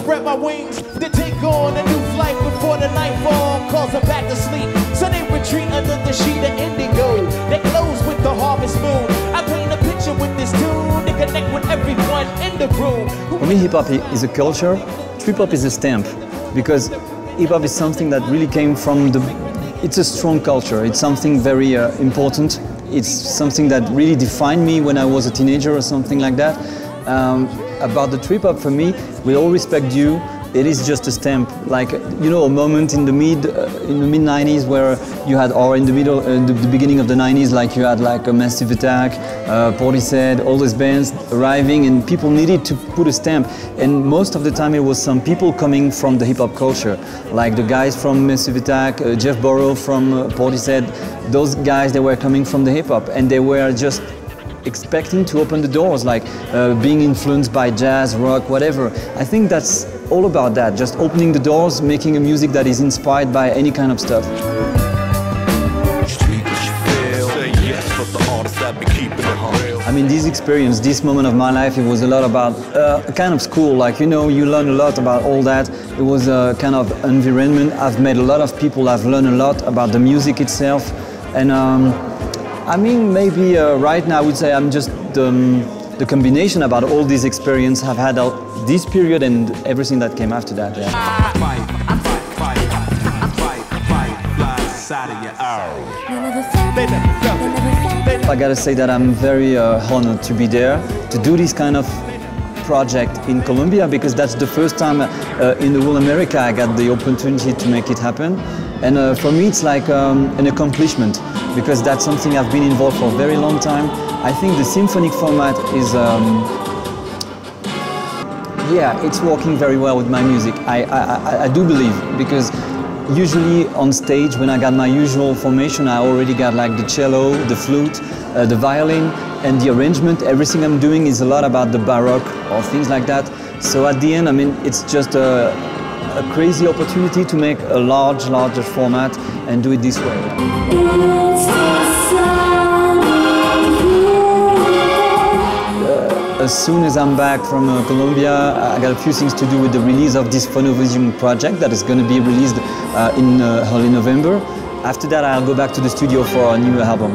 spread my wings, then take on a new flight before the nightfall calls them back to sleep. So they retreat under the sheet of indigo that glows with the harvest moon. I paint a picture with this tune to connect with everyone in the room. For me, hip-hop is a culture, trip-hop is a stamp, because hip-hop is something that really came from the... It's a strong culture, it's something very important. It's something that really defined me when I was a teenager or something like that. About the trip-hop, for me, with all respect due, it is just a stamp, like, you know, a moment in the mid-90s where you had, or in the middle, the beginning of the 90s, like you had like a Massive Attack, Portishead, all those bands arriving, and people needed to put a stamp. And most of the time it was some people coming from the hip-hop culture, like the guys from Massive Attack, Jeff Burrow from Portishead. Those guys, they were coming from the hip-hop, and they were just expecting to open the doors, like being influenced by jazz, rock, whatever. I think that's all about that, just opening the doors, making a music that is inspired by any kind of stuff. I mean, this experience, this moment of my life, it was a lot about a kind of school, like, you know, you learn a lot about all that. It was a kind of environment. I've met a lot of people, I've learned a lot about the music itself. And I mean, maybe right now I would say I'm just the combination about all these experiences I've had this period and everything that came after that. Yeah. I gotta say that I'm very honored to be there, to do this kind of project in Colombia, because that's the first time in the whole America I got the opportunity to make it happen. And for me it's like an accomplishment, because that's something I've been involved for a very long time. I think the symphonic format is, yeah, it's working very well with my music. I do believe, because usually on stage when I got my usual formation, I already got like the cello, the flute, the violin, and the arrangement. Everything I'm doing is a lot about the baroque or things like that. So at the end, I mean, it's just a crazy opportunity to make a larger format and do it this way. As soon as I'm back from Colombia, I got a few things to do with the release of this Phonovisions project that is going to be released in early November. After that, I'll go back to the studio for a new album.